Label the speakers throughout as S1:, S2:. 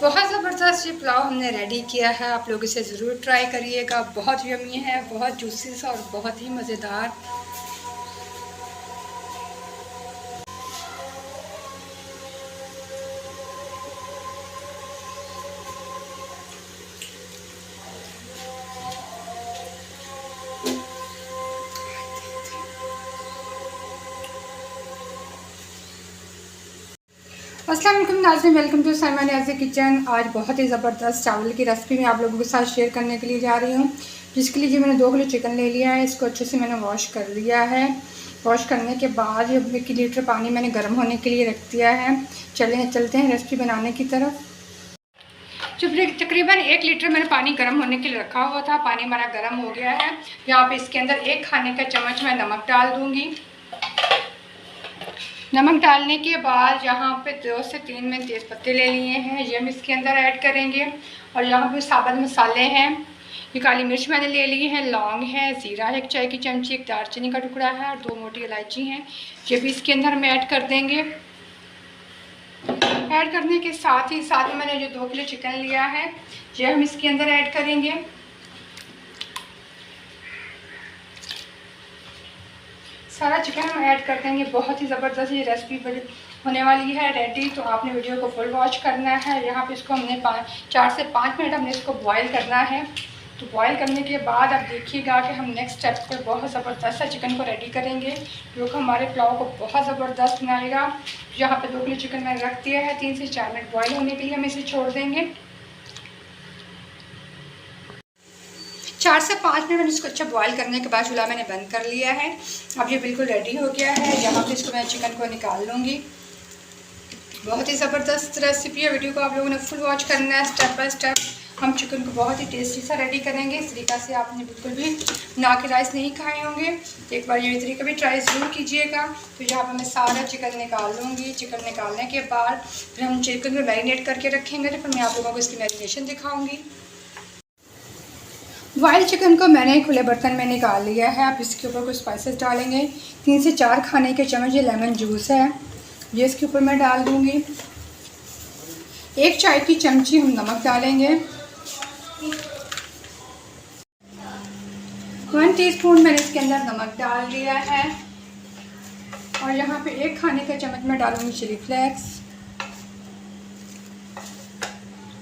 S1: बहुत ज़बरदस्त ये पुलाव हमने रेडी किया है। आप लोग इसे ज़रूर ट्राई करिएगा। बहुत यम्मी है, बहुत जूसी सा और बहुत ही मज़ेदार। अस्सलाम वालेकुम नाज़रीन, welcome to Salma Niazi kitchen. आज बहुत ही ज़बरदस्त चावल की रेसिपी मैं आप लोगों के साथ शेयर करने के लिए जा रही हूँ। जिसके लिए मैंने 2 किलो चिकन ले लिया है। इसको अच्छे से मैंने वॉश कर लिया है। वॉश करने के बाद 1 लीटर पानी मैंने गर्म होने के लिए रख दिया है। चलते हैं रेसिपी बनाने की तरफ। तकरीबन 1 लीटर मैंने पानी गर्म होने के लिए रखा हुआ था। पानी हमारा गर्म हो गया है। यहाँ पे इसके अंदर 1 खाने का चम्मच मैं नमक डाल दूँगी। नमक डालने के बाद यहाँ पे 2 से 3 मैंने तेज़ पत्ते ले लिए हैं, ये हम इसके अंदर ऐड करेंगे। और यहाँ पे साबुत मसाले हैं। ये काली मिर्च मैंने ले ली है, लौंग है, ज़ीरा है 1 चाय की चमची, 1 दालचीनी का टुकड़ा है और 2 मोटी इलायची हैं। ये भी इसके अंदर हम ऐड कर देंगे। ऐड करने के साथ ही साथ मैंने जो 2 किलो चिकन लिया है ये हम इसके अंदर ऐड करेंगे। सारा चिकन हम ऐड कर देंगे। बहुत ही ज़बरदस्त ये रेसिपी होने वाली है रेडी। तो आपने वीडियो को फुल वॉच करना है। यहाँ पे इसको हमने 4 से 5 मिनट हमने इसको बॉईल करना है। तो बॉईल करने के बाद अब देखिएगा कि हम नेक्स्ट स्टेप पर बहुत ज़बरदस्त सा चिकन को रेडी करेंगे, जो कि हमारे पुलाव को बहुत ज़बरदस्त बनाएगा। यहाँ पे 2 किलो चिकन मैंने रख दिया है। 3 से 4 मिनट बॉयल होने के लिए हम इसे छोड़ देंगे। 4 से 5 मिनट मैंने इसको अच्छा बॉईल करने के बाद चूल्हा मैंने बंद कर लिया है। अब ये बिल्कुल रेडी हो गया है। यहाँ पे इसको मैं चिकन को निकाल लूँगी। बहुत ही ज़बरदस्त रेसिपी है। वीडियो को आप लोगों ने फुल वॉच करना है। स्टेप बाय स्टेप हम चिकन को बहुत ही टेस्टी सा रेडी करेंगे। इस तरीक़ा से आपने बिल्कुल भी बना के राइस नहीं खाए होंगे। एक बार ये तरीका भी ट्राई ज़रूर कीजिएगा। तो यहाँ पर मैं सारा चिकन निकाल लूँगी। चिकन निकालने के बाद फिर हम चिकन को मैरिनेट करके रखेंगे। तो फिर मैं आप लोगों को इसकी मैरिनेशन दिखाऊँगी। बॉइल चिकन को मैंने खुले बर्तन में निकाल लिया है। अब इसके ऊपर कुछ स्पाइसेस डालेंगे। 3 से 4 खाने के चम्मच ये लेमन जूस है, ये इसके ऊपर मैं डाल दूँगी। 1 चाय की चमची हम नमक डालेंगे। 1 टीस्पून मैंने इसके अंदर नमक डाल दिया है। और यहाँ पे 1 खाने का चम्मच मैं डालूँगी चिली फ्लेक्स।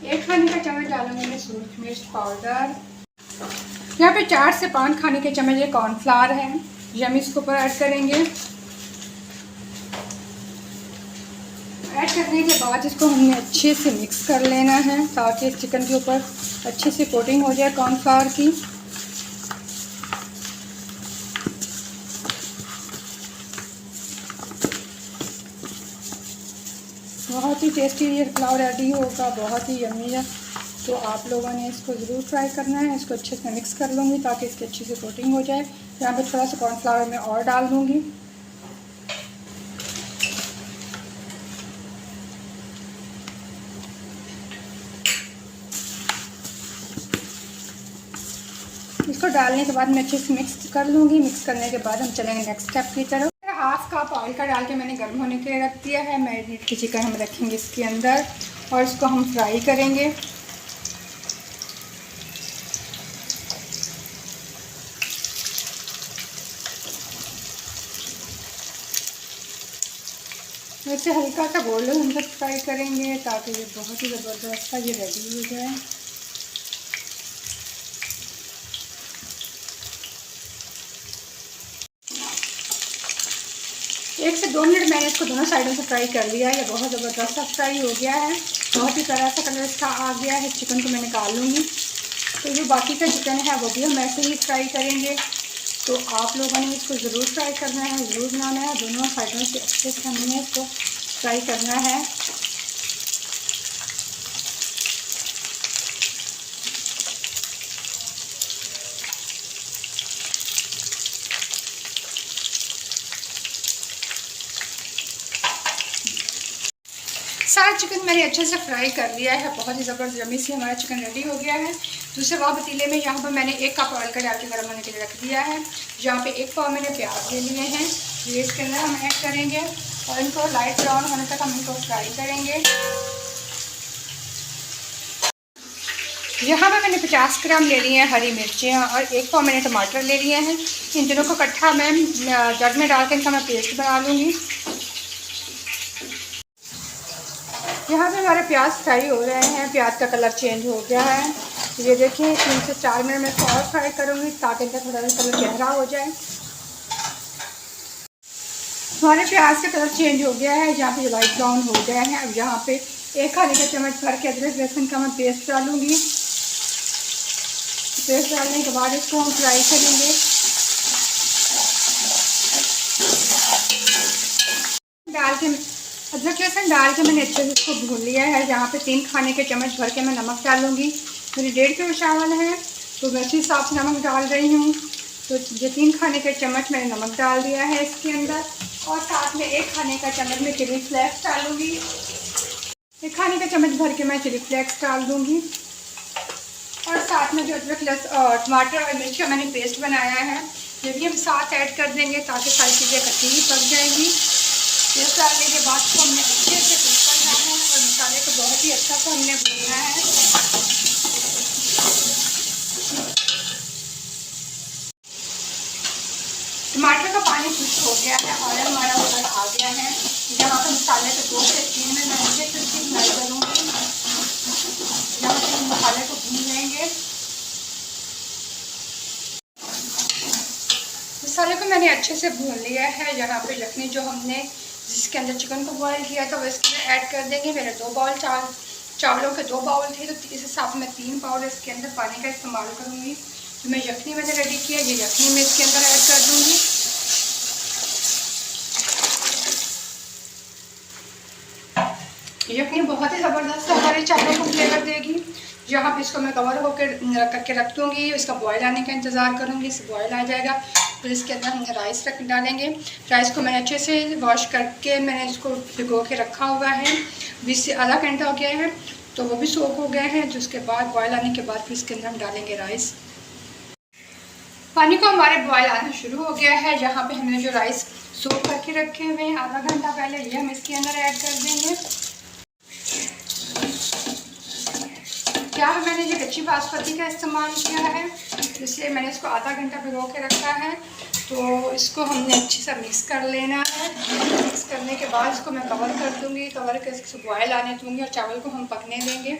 S1: 1 खाने का चम्मच डालूँगी मैं सूरज मिर्च पाउडर। यहाँ पे 4 से 5 खाने के चम्मच ये कॉर्नफ्लावर है, ये हम इसके ऊपर ऐड करेंगे। ऐड करने के बाद इसको हमने अच्छे से मिक्स कर लेना है ताकि इस चिकन के ऊपर अच्छे से कोटिंग हो जाए कॉर्नफ्लावर की। बहुत ही टेस्टी ये पुलाव रेडी होगा, बहुत ही यम्मी है। तो आप लोगों ने इसको ज़रूर ट्राई करना है। इसको अच्छे से मिक्स कर लूँगी ताकि इसकी अच्छी से कोटिंग हो जाए। यहाँ पे थोड़ा सा कॉर्नफ्लावर मैं और डाल दूँगी। इसको डालने के बाद मैं अच्छे से मिक्स कर लूँगी। मिक्स करने के बाद हम चलेंगे नेक्स्ट स्टेप की तरफ। हाफ कप ऑयल का डाल के मैंने गर्म होने के लिए रख दिया है। मैरिनेट की चिकन हम रखेंगे इसके अंदर और इसको हम फ्राई करेंगे। वैसे हल्का सा गोल्डन हम तक फ्राई करेंगे ताकि ये बहुत ही ज़बरदस्त सा ये रेडी हो जाए। एक से 2 मिनट मैंने इसको दोनों साइडों से फ्राई कर लिया है। ये बहुत ज़बरदस्त सा फ्राई हो गया है। बहुत ही प्यारा सा कलर इसका आ गया है। चिकन को मैं निकाल लूँगी। तो जो बाकी का चिकन है वो भी हम ऐसे ही फ्राई करेंगे। तो आप लोगों ने इसको ज़रूर ट्राई करना है, ज़रूर बनाना है। दोनों साइडों से अच्छे से हमने इसको फ्राई करना है। सारा चिकन मैंने अच्छे से फ्राई कर लिया है। बहुत ही ज़बरदस्त यम्मी से हमारा चिकन रेडी हो गया है। दूसरे पाव पतीले में यहाँ पर मैंने 1 कप ऑयल का डाल के गर्म होने के लिए रख दिया है। यहाँ पे 1 पाव मैंने प्याज ले लिए हैं, ये इसके अंदर हम ऐड करेंगे और इनको लाइट ब्राउन होने तक हम इनको फ्राई करेंगे। यहाँ पे मैंने 50 ग्राम ले लिए हैं हरी मिर्चें और 1 पाव मैंने टमाटर ले लिए हैं। इन दोनों को इकट्ठा मैं जग में डाल के इनका मैं पेस्ट बना लूँगी। यहाँ पे हमारे प्याज फ्राई हो रहे हैं, प्याज का कलर चेंज हो गया है। ये देखिए 3 से 4 मिनट में इसको और फ्राई करूँगी ताकि इनका थोड़ा कलर गहरा हो जाए। हमारे प्याज का कलर चेंज हो गया है, यहाँ पे लाइट ब्राउन हो गया है। अब यहाँ पे 1 खाने का चम्मच भर के अदरक लहसुन का मैं पेस्ट डालूँगी। पेस्ट डालने के बाद इसको हम फ्राई करेंगे। डाल के अदरक लहसुन डाल के मैंने अच्छे से इसको भून लिया है। यहाँ पे 3 खाने के चम्मच भर के मैं नमक डालूँगी। मेरी 1.5 किलो चावल है तो मैं उसी हिसाब से नमक डाल रही हूँ। तो ये 3 खाने के चम्मच मैंने नमक डाल दिया है इसके अंदर, और साथ में 1 खाने का चम्मच में चिली फ्लेक्स डालूँगी। 1 खाने का चम्मच भर के मैं चिली फ्लेक्स डाल दूँगी, और साथ में जो अदरक लहसुन टमाटर और मिर्च का मैंने पेस्ट बनाया है ये भी हम साथ ऐड कर देंगे ताकि सारी चीज़ें इकट्ठी ही पक जाएंगी। पेस्ट डालने के बाद को हमने अच्छे से कुक करना है और मसाले को बहुत ही अच्छा से हमने भूनना है। टमाटर का पानी खुश्क हो गया है, ऑयल हमारा ऊपर आ गया है। यहाँ पर मसाले को 2 से 3 मिनट मैं अच्छे से फ्राई करूँगी। यहाँ पर मसाले को भून लेंगे। मसाले को मैंने अच्छे से भून लिया है। यहाँ पे यखनी जो हमने जिसके अंदर चिकन को बॉयल किया था वो इसके अंदर ऐड कर देंगे। मेरे 2 बाउल चावलों के 2 बाउल थे तो इस हिसाब से मैं 3 बाउल इसके अंदर पानी का इस्तेमाल करूँगी। तो मैं यखनी मैंने रेडी किया, ये यखनी मैं इसके अंदर ऐड कर दूँगी। यखनी बहुत ही ज़बरदस्त हमारे चावलों को फ्लेवर देगी। यहाँ पे इसको मैं कवर होकर करके रख दूँगी, इसका बॉयल आने का इंतज़ार करूँगी। इसे बॉयल आ जाएगा फिर इसके अंदर हम राइस डालेंगे। राइस को मैंने अच्छे से वॉश करके मैंने इसको भिगो के रखा हुआ है। 20 से आधा घंटा हो गया है तो वो भी सोख हो गए हैं। तो उसके बाद बॉयल आने के बाद फिर इसके अंदर हम डालेंगे राइस। पानी को हमारे बॉयल आना शुरू हो गया है। यहाँ पे हमने जो राइस सोख करके रखे हुए हैं आधा घंटा पहले, ये हम इसके अंदर ऐड कर देंगे। यहाँ मैंने ये कच्ची बासमती का इस्तेमाल किया है, इसलिए मैंने इसको आधा घंटा भिगो के रखा है। तो इसको हमने अच्छे से मिक्स कर लेना है। मिक्स करने के बाद इसको मैं कवर कर दूँगी, कवर करके इसको बॉयल आने दूँगी और चावल को हम पकने देंगे।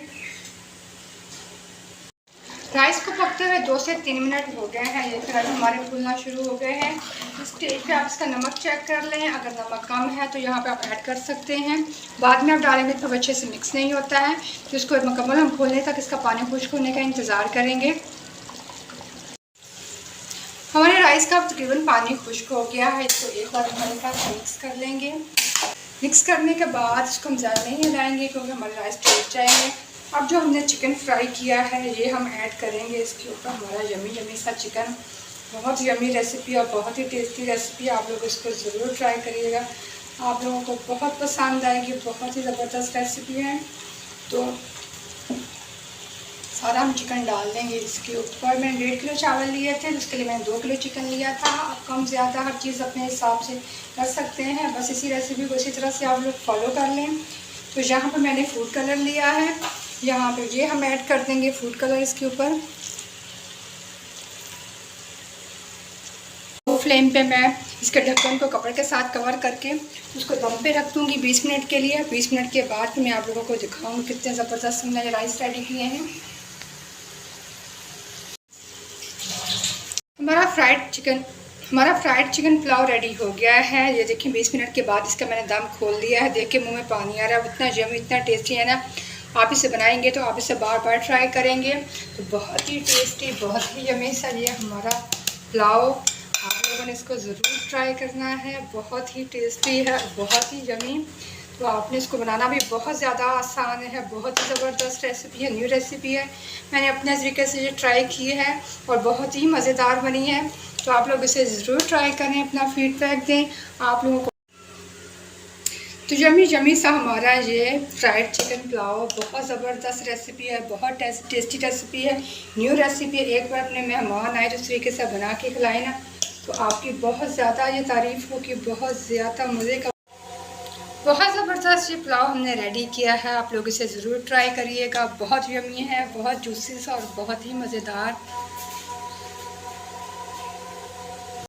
S1: राइस को पकते हुए 2 से 3 मिनट हो गए हैं। ये फिर हमारे फूलना शुरू हो गए हैं। इस स्टेज पे आप इसका नमक चेक कर लें, अगर नमक कम है तो यहाँ पे आप ऐड कर सकते हैं। बाद में आप डालेंगे तो अच्छे से मिक्स नहीं होता है। तो इसको मुकम्मल हम खोलने तक इसका पानी खुश्क होने का इंतज़ार करेंगे। हमारे राइस का तकरीबन पानी खुश्क हो गया है। इसको एक बार हमारे साथ मिक्स कर लेंगे। मिक्स करने के बाद इसको हम ज़्यादा नहीं हिलाएंगे क्योंकि हमारे राइस टूट जाएंगे। अब जो हमने चिकन फ्राई किया है ये हम ऐड करेंगे इसके ऊपर। हमारा यमी सा चिकन, बहुत यमी रेसिपी और बहुत ही टेस्टी रेसिपी। आप लोग इसको ज़रूर ट्राई करिएगा, आप लोगों को बहुत पसंद आएगी। बहुत ही ज़बरदस्त रेसिपी है। तो सारा हम चिकन डाल देंगे इसके ऊपर। मैंने 1.5 किलो चावल लिए थे, उसके लिए मैंने 2 किलो चिकन लिया था। आप कम ज़्यादा हर चीज़ अपने हिसाब से कर सकते हैं। बस इसी रेसिपी को इसी तरह से आप लोग फॉलो कर लें। तो यहाँ पर मैंने फूड कलर लिया है, यहाँ पे ये हम ऐड कर देंगे फूड कलर इसके ऊपर। फ्लेम पे मैं इसके ढक्कन को कपड़े के साथ कवर करके उसको दम पे रख दूँगी 20 मिनट के लिए। 20 मिनट के बाद मैं आप लोगों को दिखाऊंगी कितने ज़बरदस्त हमने राइस रेडी किए हैं। हमारा फ्राइड चिकन पुलाव रेडी हो गया है। ये देखिए 20 मिनट के बाद इसका मैंने दम खोल दिया है। देख के मुँह में पानी आ रहा है, इतना यम्मी इतना टेस्टी है ना। आप इसे बनाएंगे तो आप इसे बार बार ट्राई करेंगे। तो बहुत ही टेस्टी, बहुत ही यम्मी सा ये हमारा पुलाव, आप लोगों ने इसको ज़रूर ट्राई करना है। बहुत ही टेस्टी है, बहुत ही यम्मी। तो आपने इसको बनाना भी बहुत ज़्यादा आसान है। बहुत ही ज़बरदस्त रेसिपी है, न्यू रेसिपी है। मैंने अपने तरीके से ये ट्राई की है और बहुत ही मज़ेदार बनी है। तो आप लोग इसे ज़रूर ट्राई करें, अपना फीडबैक दें आप लोगों को। तो यमी सा हमारा ये फ्राइड चिकन पुलाव बहुत ज़बरदस्त रेसिपी है, बहुत टेस्टी रेसिपी है, न्यू रेसिपी है। एक बार अपने मेहमान आए तो इस तरीके से बना के खिलाएं ना तो आपकी बहुत ज़्यादा ये तारीफ़ होगी, बहुत ज़्यादा मज़े का। बहुत ज़बरदस्त ये पुलाव हमने रेडी किया है, आप लोग इसे ज़रूर ट्राई करिएगा। बहुत यम्मी है, बहुत जूसी सा और बहुत ही मज़ेदार।